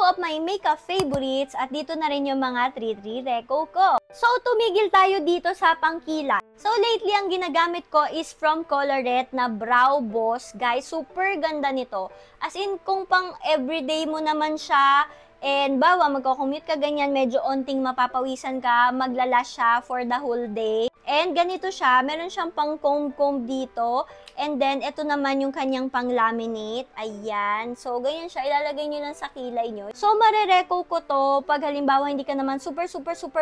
of my makeup favorites at dito na rin yung mga 3-3 reco ko. So, tumigil tayo dito sa pangkilay. So, lately, ang ginagamit ko is from Colorette na Brow Boss. Guys, super ganda nito. As in, kung pang everyday mo naman siya, and bawa, magko-commute ka ganyan, medyo onting mapapawisan ka, maglalash siya for the whole day. And ganito siya, meron siyang pang comb-comb dito. And then, ito naman yung kanyang pang-laminate. Ayan. So, ganyan siya. Ilalagay nyo lang sa kilay nyo. So, marereco ko to pag halimbawa hindi ka naman super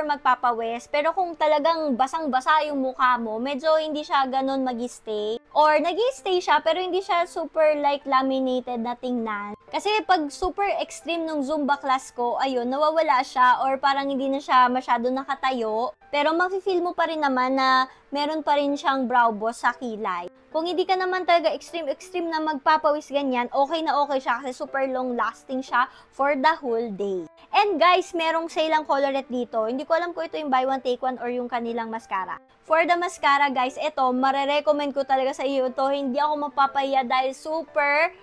magpapawis. Pero kung talagang basang-basa yung mukha mo, medyo hindi siya ganun mag-stay. Or nag-stay siya, pero hindi siya super like laminated na tingnan. Kasi pag super extreme nung Zumba class ko, ayun, nawawala siya or parang hindi na siya masyado nakatayo. Pero mafe-feel mo pa rin naman na meron pa rin siyang brow boss sa kilay. Kung hindi ka naman talaga extreme na magpapawis ganyan, okay na okay siya kasi super long lasting siya for the whole day. And guys, merong sale ang Colorette dito. Hindi ko alam kung ito yung buy one take one or yung kanilang mascara. For the mascara guys, ito, marerecommend ko talaga sa iyo ito. Hindi ako mapapahiya dahil super,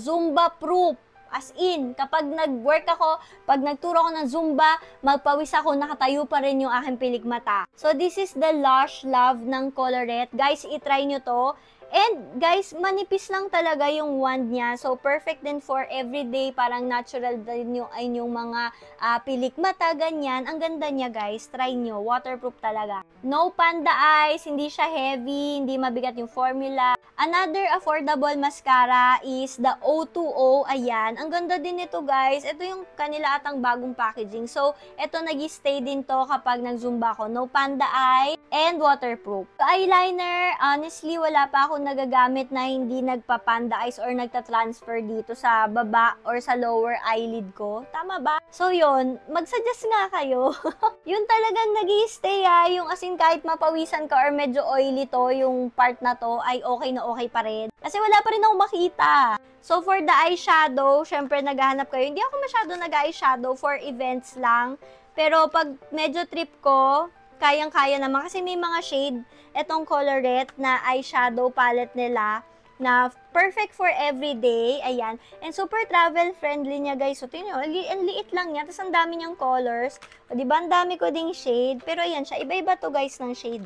Zumba proof. As in, kapag nag-work ako, pag nagturo ako ng Zumba, magpawis ako, nakatayo pa rin yung aking pilikmata. So, this is the Lush Love ng Colorette. Guys, itry nyo to. And guys, manipis lang talaga yung wand niya. So, perfect din for everyday. Parang natural din yung inyong mga pilik mata, ganyan. Ang ganda niya guys. Try nyo. Waterproof talaga. No panda eyes. Hindi siya heavy. Hindi mabigat yung formula. Another affordable mascara is the O2O. Ayan. Ang ganda din nito guys. Ito yung kanila atang bagong packaging. So, ito nag-stay din to kapag nag-zumba ko. No panda eye and waterproof. So, eyeliner, honestly, wala pa ako nagagamit na hindi nagpapanda eyes or nagtatransfer dito sa baba or sa lower eyelid ko. Tama ba? So yun, mag-suggest nga kayo. Yun talagang nag-i-stay yung as in kahit mapawisan ka or medyo oily to, yung part na to ay okay na okay pa rin. Kasi wala pa rin ako makita. So for the eyeshadow, syempre naghahanap kayo. Hindi ako masyado nag-eyeshadow for events lang. Pero pag medyo trip ko, kayang-kaya naman kasi may mga shade etong Colorette na eyeshadow palette nila na perfect for everyday. Ayan. And super travel friendly niya guys. So, tingnan nyo, ang liit lang niya. Tapos ang dami niyang colors. O, diba? Ang dami ko ding shade. Pero ayan siya. Iba-iba to guys ng shade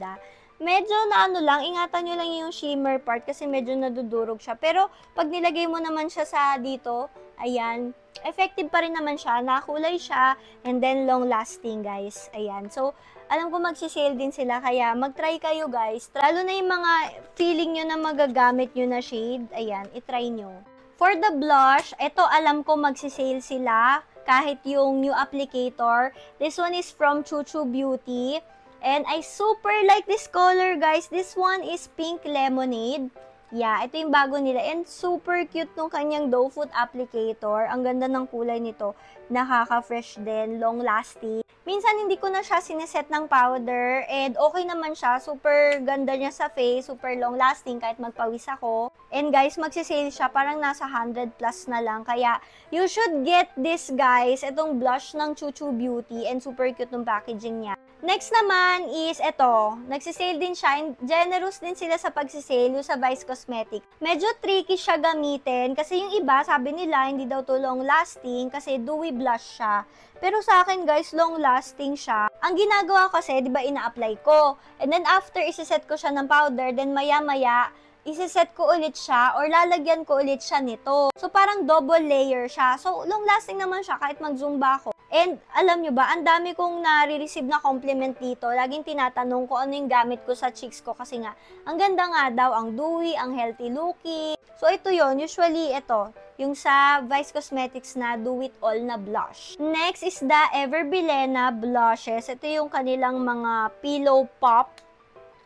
Medyo na lang, ingatan nyo lang yung shimmer part kasi medyo nadudurog siya. Pero pag nilagay mo naman siya sa dito, ayan, effective pa rin naman siya. Nakulay siya and then long lasting guys. Ayan. So, alam ko magsisale din sila, kaya mag-try kayo guys. Lalo na yung mga feeling nyo na magagamit nyo na shade, ayan, itry nyo. For the blush, ito alam ko magsisale sila, kahit yung new applicator. This one is from Chuchu Beauty. And I super like this color guys. This one is pink lemonade. Yeah, ito yung bago nila. And super cute nung kanyang doe foot applicator. Ang ganda ng kulay nito. Nakaka-fresh din, long lasting. Minsan hindi ko na siya sineset ng powder and okay naman siya. Super ganda niya sa face, super long lasting kahit magpawis ako. And guys, magsisale siya parang nasa 100 plus na lang. Kaya you should get this guys, itong blush ng Chuchu Beauty and super cute ng packaging niya. Next naman is ito. Nagsisale din siya and generous din sila sa pagsisale yung sa Vice Cosmetics. Medyo tricky siya gamitin kasi yung iba sabi nila hindi daw to long lasting kasi dewy blush siya. Pero sa akin guys, long lasting siya. Ang ginagawa ko kasi, di ba, ina-apply ko. And then after, isiset ko siya ng powder. Then maya-maya, isiset ko ulit siya or lalagyan ko ulit siya nito. So parang double layer siya. So long lasting naman siya kahit mag-zumba ako. And alam nyo ba, ang dami kong nare-receive na compliment dito. Laging tinatanong ko ano yung gamit ko sa cheeks ko kasi nga, ang ganda nga daw, ang dewy, ang healthy looking. So ito yon, usually ito, yung sa Vice Cosmetics na Do It All na blush. Next is the Everbilena blushes. Ito yung kanilang mga pillow pop.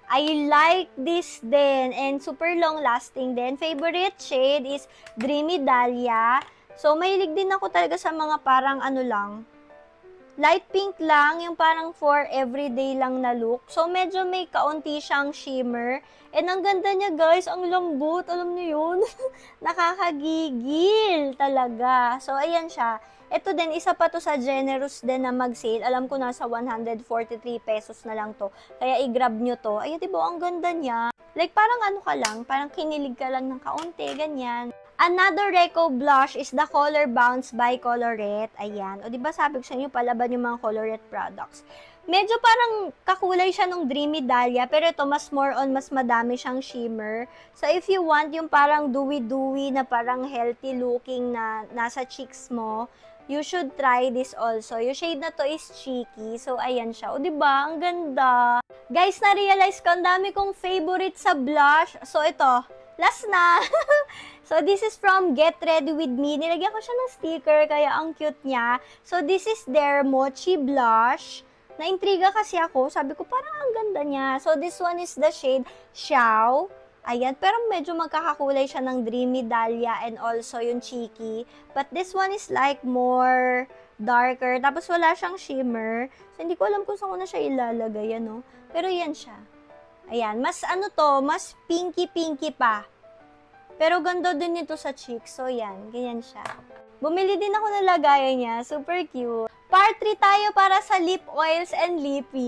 I like this din and super long lasting din. Favorite shade is Dreamy Dahlia. So mahilig din ako talaga sa mga parang light pink lang, yung parang for everyday lang na look. So, medyo may kaunti siyang shimmer. And ang ganda niya, guys. Ang lambot. Alam niyo yun? Nakakagigil talaga. So, ayan siya. Ito din, isa pa to sa generous din na mag-sale. Alam ko nasa 143 pesos na lang to. Kaya i-grab nyo to. Ayun, diba? Ang ganda niya. Like, parang ka lang. Parang kinilig ka lang ng kaunti, ganyan. Another Reco blush is the Color Bounce by Colorette. Ayan. O, diba sabi ko sa inyo, palaban yung mga Colorette products. Medyo parang kakulay siya nung Dreamy Dahlia, pero ito mas more on, mas madami siyang shimmer. So, if you want yung parang dewy-dewy na parang healthy looking na nasa cheeks mo, you should try this also. Yung shade na to is Cheeky. So, ayan siya. O, diba? Ang ganda. Guys, na-realize ko, ang dami kong favorite sa blush. So, ito. Last na. So, this is from Get Ready With Me. Nilagyan ko siya ng sticker, kaya ang cute niya. So, this is their Mochi Blush. Na-intriga kasi ako. Sabi ko, parang ang ganda niya. So, this one is the shade Xiao. Ayan. Pero medyo magkakakulay siya ng Dreamy Dahlia and also yung Cheeky. But this one is like more darker. Tapos, wala siyang shimmer. So, hindi ko alam kung saan ko na siya ilalagay. Ano? Pero yan siya. Ayan, mas ano to, mas pinky-pinky pa. Pero ganda din nito sa cheeks. So, yan, ganyan siya. Bumili din ako ng lagayan niya. Super cute. Part 3 tayo para sa lip oils and lippy.